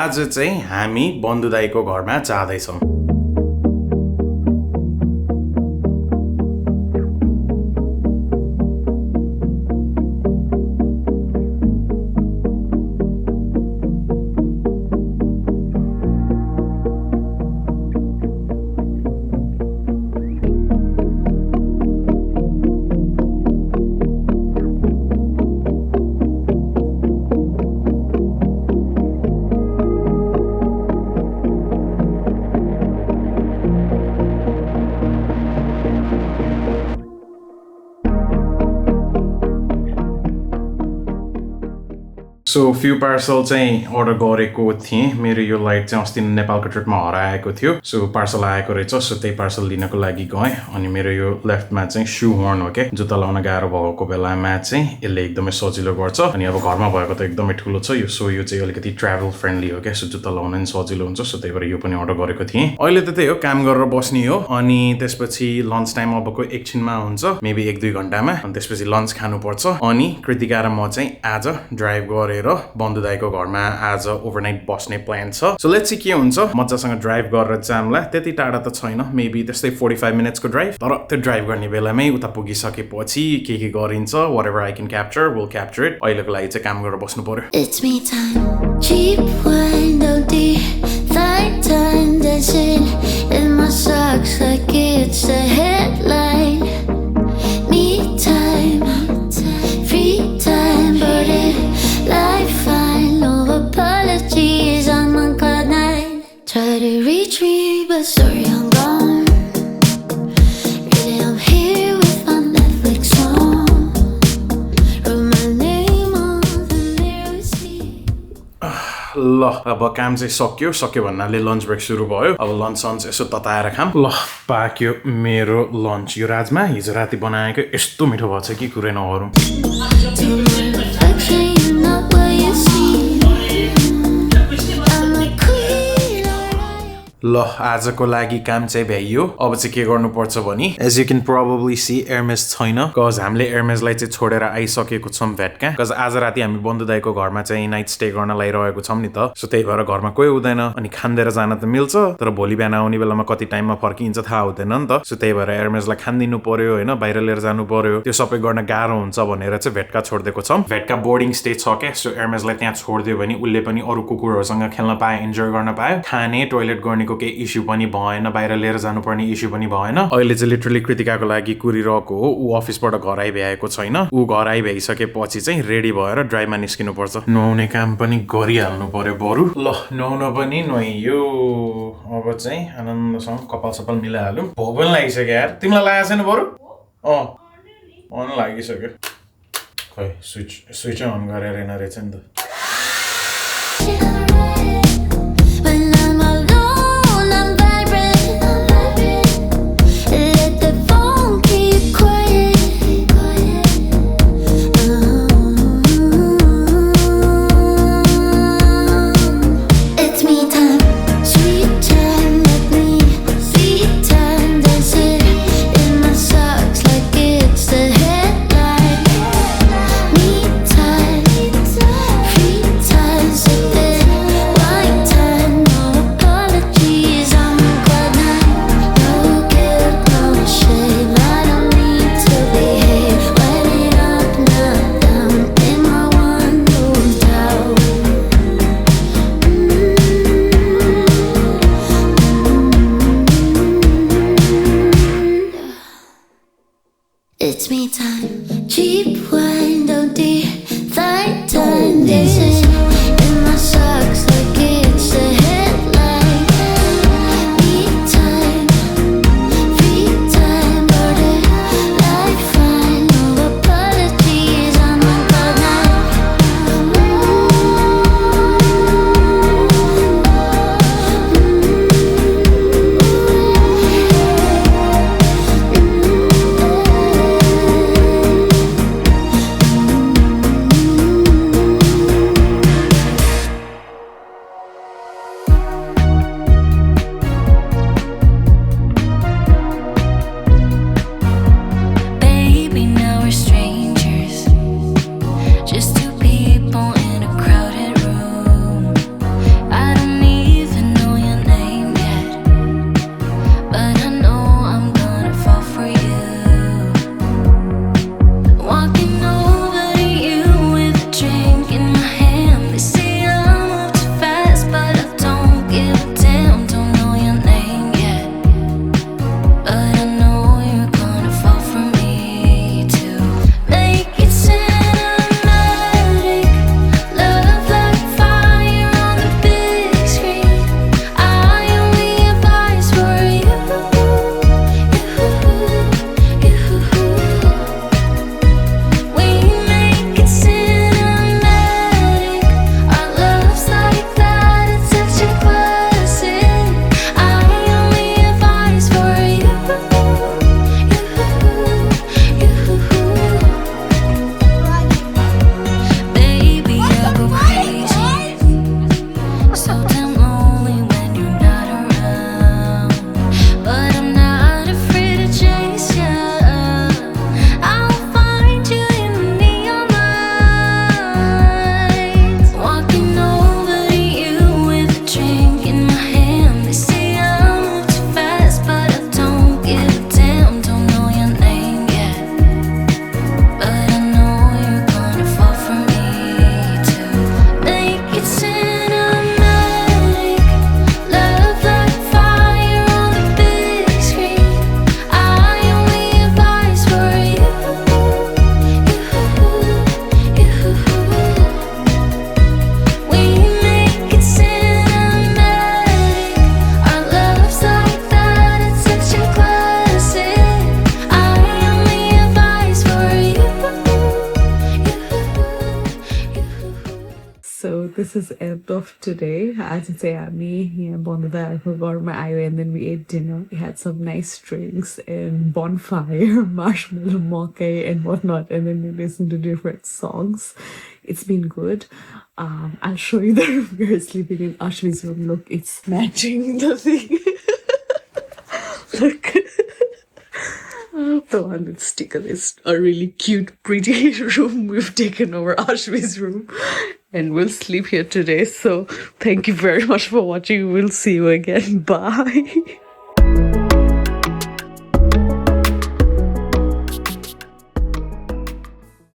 आज चाहिँ हामी बन्धु दाइको घरमा जाँदैछौँ। सो फ्यू पार्सल चाहिँ अर्डर गरेको थिएँ। मेरो यो लाइट चाहिँ अस्ति नेपालको ट्रिपमा हराएको थियो। सो पार्सल आएको रहेछ। सो त्यही पार्सल लिनको लागि गएँ। अनि मेरो यो लेफ्टमा चाहिँ सु हर्न हो क्या, जुत्ता लाउन गाह्रो भएको बेलामा चाहिँ यसले एकदमै सजिलो गर्छ। अनि अब घरमा भएको त एकदमै ठुलो छ यो। सो यो चाहिँ अलिकति ट्राभल फ्रेन्डली हो क्या, सो जुत्ता लाउन पनि सजिलो हुन्छ। सो त्यही भएर यो पनि अर्डर गरेको थिएँ। अहिले त त्यही हो, काम गरेर बस्ने हो। अनि त्यसपछि लन्च टाइम अबको एकछिनमा हुन्छ, मेबी 1-2 घन्टामा। अनि त्यसपछि लन्च खानुपर्छ। अनि कृतिका र म चाहिँ आज ड्राइभ गरेर बन्धु दाइको घरमा आज ओभरनाइट बस्ने प्लान छ। सो लेट्स सी के हुन्छ। मजासँग ड्राइभ गरेर जाम्ला। त्यति टाढा त छैन, मेबी त्यस्तै 45 मिनट्सको ड्राइभ। तर त्यो ड्राइभ गर्ने बेलामै उता पुगिसकेपछि के गरिन्छ, वाट ever I can capture will capture it. अहिलेको लागि चाहिँ काम गरेर बस्नु पर्यो। It's me time. Cheap wine, no night time dancing in my socks like it's a headline. Me time, free time, but life fine, no apologies. I'm on cloud 9. Try to reach me, but sorry I'm gone. Really I'm here with my Netflix on. Wrote my name on the mirror seat. ल अब काम चाहिँ सक्यो भन्नाले lunch break सुरु भयो। अब lunch यसो तताएर खाम। ल पाक्यो मेरो लन्च। यो राजमा हिजो राति बनाएको यस्तो मिठो भएछ कि कुरै नगरौँ। ल आजको लागि काम चाहिँ भ्याइयो। अब चाहिँ के गर्नुपर्छ भने एज यु क्यान प्रोबेबली सी एयरमेस छैन, कज हामीले एयरमेसलाई चाहिँ छोडेर आइसकेको छौँ भेटका। कज आज राति हामी बन्धु दाइको घरमा चाहिँ नाइट स्टे गर्न लागिरहेको छौँ नि त। सो त्यही भएर घरमा कोही हुँदैन। अनि खाँदेर जान त मिल्छ, तर भोलि बिहान आउने बेलामा कति टाइममा फर्किन्छ थाहा हुँदैन नि त। सो त्यही भएर एयरमेसलाई खानिदिनु पर्यो होइन, बाहिर लिएर जानु पर्यो। त्यो सबै गर्न गाह्रो हुन्छ भनेर चाहिँ भेटका छोडिदिएको छौँ। भेटका बोर्डिङ स्टे छ क्या। सो एयरमेसलाई त्यहाँ छोडिदियो भने उसले पनि अरू कुकुरहरूसँग खेल्न पायो, इन्जोय गर्न पायो। खाने टोइलेट गर्नेको केही इस्यु पनि भएन, बाहिर लिएर जानुपर्ने इस्यु पनि भएन। अहिले चाहिँ लिटरली कृतिकाको लागि कुरिरहेको हो। ऊ अफिसबाट घर आइभ्याएको छैन। ऊ घर आइभ्याइसकेपछि चाहिँ रेडी भएर ड्राइभमा निस्किनु पर्छ। नुहाउने काम पनि गरिहाल्नु पर्यो बरु। ल नुहाउन पनि नुहाइयो। अब चाहिँ आनन्दसँग कपाल सपाल मिलाइहालौँ। भोक पनि लागिसक्यो यार। तिमीलाई लागेको छैन बरु? अन लागिसक्यो। खै स्विच अन गरेर हेर्न रहेछ नि त। It's me time. Cheap wine, don't night time dancing in my socks like it's a headline. Me time, free time, but life fine, no apologies. I'm on cloud 9. this is end of today. As I say, me here and then we ate dinner. We had some nice drinks and bonfire, marshmallow, makai, and whatnot, and then we listened to different songs. It's been good. I'll show you the room. We're sleeping in Ashvi's room. Look, it's matching the thing. Look. The one with sticker is a really cute, pretty room. We've taken over Ashvi's room and we'll sleep here today. So thank you very much for watching. We'll see you again. Bye.